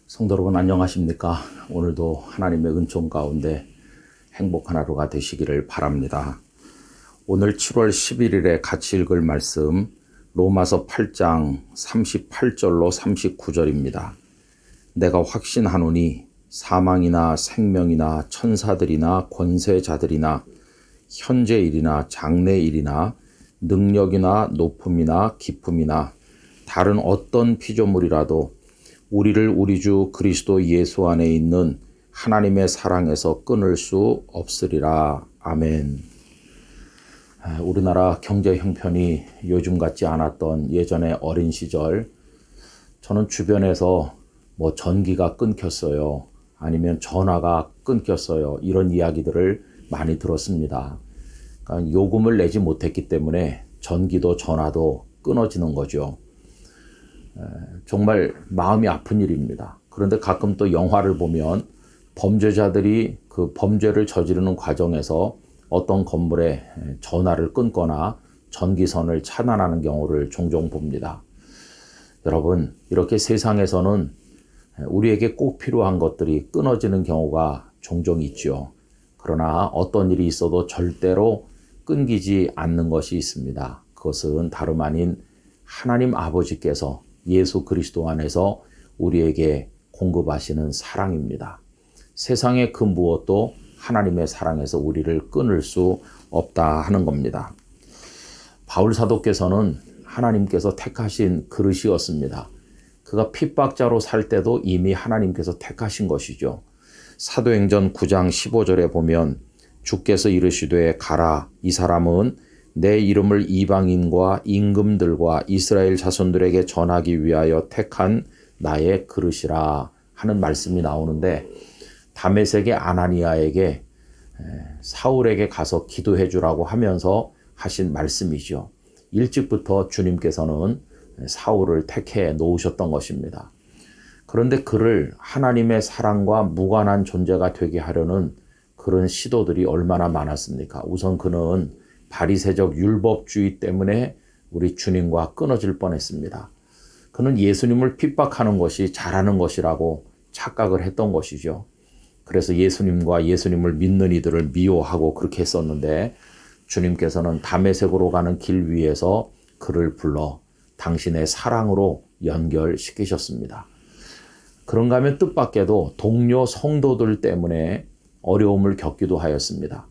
성도 여러분 안녕하십니까? 오늘도 하나님의 은총 가운데 행복한 하루가 되시기를 바랍니다. 오늘 7월 11일에 같이 읽을 말씀 로마서 8장 38절로 39절입니다. 내가 확신하노니 사망이나 생명이나 천사들이나 권세자들이나 현재일이나 장래일이나 능력이나 높음이나 깊음이나 다른 어떤 피조물이라도 우리를 우리 주 그리스도 예수 안에 있는 하나님의 사랑에서 끊을 수 없으리라. 아멘. 우리나라 경제 형편이 요즘 같지 않았던 예전의 어린 시절, 저는 주변에서 전기가 끊겼어요. 아니면 전화가 끊겼어요. 이런 이야기들을 많이 들었습니다. 그러니까 요금을 내지 못했기 때문에 전기도 전화도 끊어지는 거죠. 정말 마음이 아픈 일입니다. 그런데 가끔 또 영화를 보면 범죄자들이 그 범죄를 저지르는 과정에서 어떤 건물에 전화를 끊거나 전기선을 차단하는 경우를 종종 봅니다. 여러분, 이렇게 세상에서는 우리에게 꼭 필요한 것들이 끊어지는 경우가 종종 있죠. 그러나 어떤 일이 있어도 절대로 끊기지 않는 것이 있습니다. 그것은 다름 아닌 하나님 아버지께서 예수 그리스도 안에서 우리에게 공급하시는 사랑입니다. 세상의 그 무엇도 하나님의 사랑에서 우리를 끊을 수 없다 하는 겁니다. 바울 사도께서는 하나님께서 택하신 그릇이었습니다. 그가 핍박자로 살 때도 이미 하나님께서 택하신 것이죠. 사도행전 9장 15절에 보면 주께서 이르시되 가라, 이 사람은 내 이름을 이방인과 임금들과 이스라엘 자손들에게 전하기 위하여 택한 나의 그릇이라 하는 말씀이 나오는데, 다메섹의 아나니아에게 사울에게 가서 기도해 주라고 하면서 하신 말씀이죠. 일찍부터 주님께서는 사울을 택해 놓으셨던 것입니다. 그런데 그를 하나님의 사랑과 무관한 존재가 되게 하려는 그런 시도들이 얼마나 많았습니까? 우선 그는 바리새적 율법주의 때문에 우리 주님과 끊어질 뻔했습니다. 그는 예수님을 핍박하는 것이 잘하는 것이라고 착각을 했던 것이죠. 그래서 예수님과 예수님을 믿는 이들을 미워하고 그렇게 했었는데, 주님께서는 다메섹으로 가는 길 위에서 그를 불러 당신의 사랑으로 연결시키셨습니다. 그런가 하면 뜻밖에도 동료 성도들 때문에 어려움을 겪기도 하였습니다.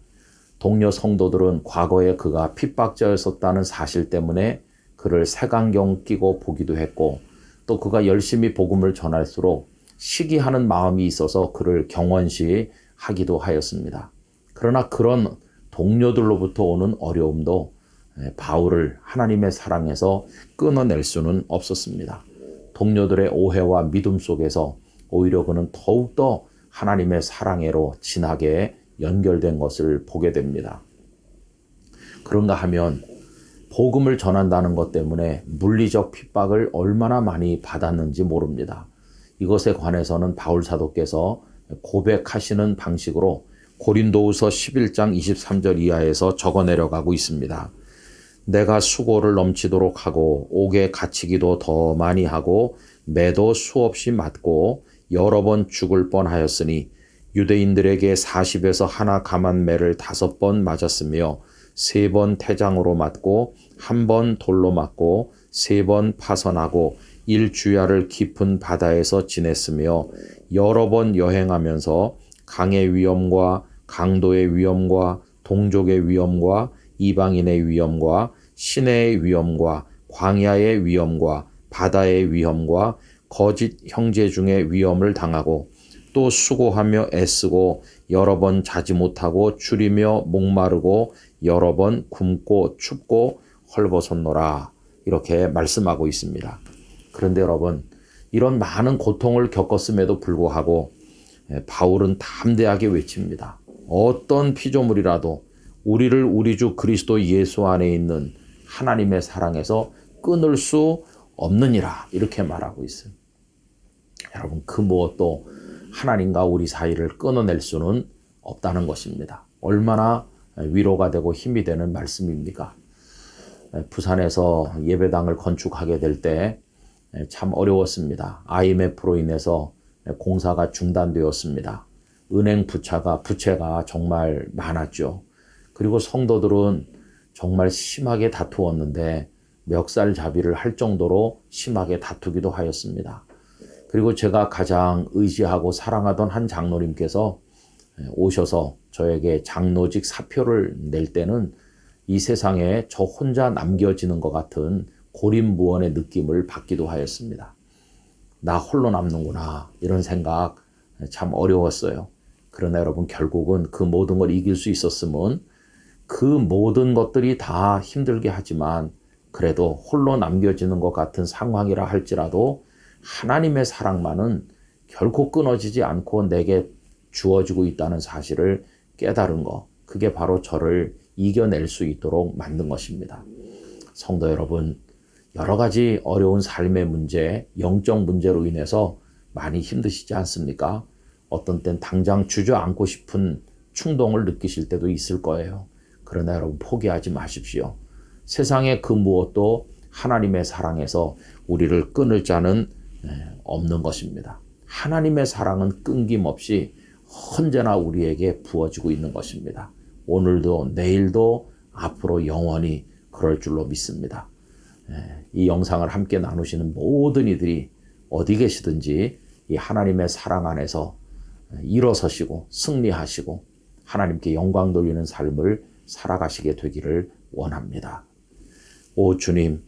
동료 성도들은 과거에 그가 핍박자였었다는 사실 때문에 그를 색안경 끼고 보기도 했고, 또 그가 열심히 복음을 전할수록 시기하는 마음이 있어서 그를 경원시하기도 하였습니다. 그러나 그런 동료들로부터 오는 어려움도 바울을 하나님의 사랑에서 끊어낼 수는 없었습니다. 동료들의 오해와 믿음 속에서 오히려 그는 더욱더 하나님의 사랑으로 진하게 연결된 것을 보게 됩니다. 그런가 하면 복음을 전한다는 것 때문에 물리적 핍박을 얼마나 많이 받았는지 모릅니다. 이것에 관해서는 바울 사도께서 고백하시는 방식으로 고린도후서 11장 23절 이하에서 적어 내려가고 있습니다. 내가 수고를 넘치도록 하고 옥에 갇히기도 더 많이 하고 매도 수없이 맞고 여러 번 죽을 뻔하였으니 유대인들에게 40에서 하나 감한 매를 5번 맞았으며 3번 태장으로 맞고 1번 돌로 맞고 3번 파선하고 1주야를 깊은 바다에서 지냈으며 여러 번 여행하면서 강의 위험과 강도의 위험과 동족의 위험과 이방인의 위험과 시내의 위험과 광야의 위험과 바다의 위험과 거짓 형제 중의 위험을 당하고 또 수고하며 애쓰고 여러 번 자지 못하고 줄이며 목마르고 여러 번 굶고 춥고 헐벗었노라, 이렇게 말씀하고 있습니다. 그런데 여러분, 이런 많은 고통을 겪었음에도 불구하고 바울은 담대하게 외칩니다. 어떤 피조물이라도 우리를 우리 주 그리스도 예수 안에 있는 하나님의 사랑에서 끊을 수 없느니라, 이렇게 말하고 있어요. 여러분, 그 무엇도 하나님과 우리 사이를 끊어낼 수는 없다는 것입니다. 얼마나 위로가 되고 힘이 되는 말씀입니까? 부산에서 예배당을 건축하게 될 때 참 어려웠습니다. IMF로 인해서 공사가 중단되었습니다. 은행 부채가 정말 많았죠. 그리고 성도들은 정말 심하게 다투었는데 멱살잡이를 할 정도로 심하게 다투기도 하였습니다. 그리고 제가 가장 의지하고 사랑하던 한 장로님께서 오셔서 저에게 장로직 사표를 낼 때는 이 세상에 저 혼자 남겨지는 것 같은 고립무원의 느낌을 받기도 하였습니다. 나 홀로 남는구나 이런 생각 참 어려웠어요. 그러나 여러분 결국은 그 모든 걸 이길 수 있었으면 그 모든 것들이 다 힘들게 하지만 그래도 홀로 남겨지는 것 같은 상황이라 할지라도 하나님의 사랑만은 결코 끊어지지 않고 내게 주어지고 있다는 사실을 깨달은 것, 그게 바로 저를 이겨낼 수 있도록 만든 것입니다. 성도 여러분, 여러 가지 어려운 삶의 문제, 영적 문제로 인해서 많이 힘드시지 않습니까? 어떤 땐 당장 주저앉고 싶은 충동을 느끼실 때도 있을 거예요. 그러나 여러분 포기하지 마십시오. 세상의 그 무엇도 하나님의 사랑에서 우리를 끊을 자는 없는 것입니다. 하나님의 사랑은 끊김없이 언제나 우리에게 부어지고 있는 것입니다. 오늘도 내일도 앞으로 영원히 그럴 줄로 믿습니다. 이 영상을 함께 나누시는 모든 이들이 어디 계시든지 이 하나님의 사랑 안에서 일어서시고 승리하시고 하나님께 영광 돌리는 삶을 살아가시게 되기를 원합니다. 오 주님,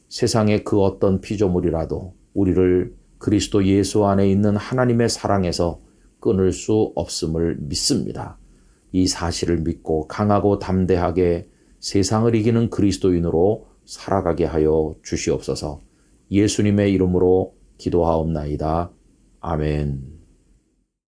세상의 그 어떤 피조물이라도 우리를 그리스도 예수 안에 있는 하나님의 사랑에서 끊을 수 없음을 믿습니다. 이 사실을 믿고 강하고 담대하게 세상을 이기는 그리스도인으로 살아가게 하여 주시옵소서. 예수님의 이름으로 기도하옵나이다. 아멘.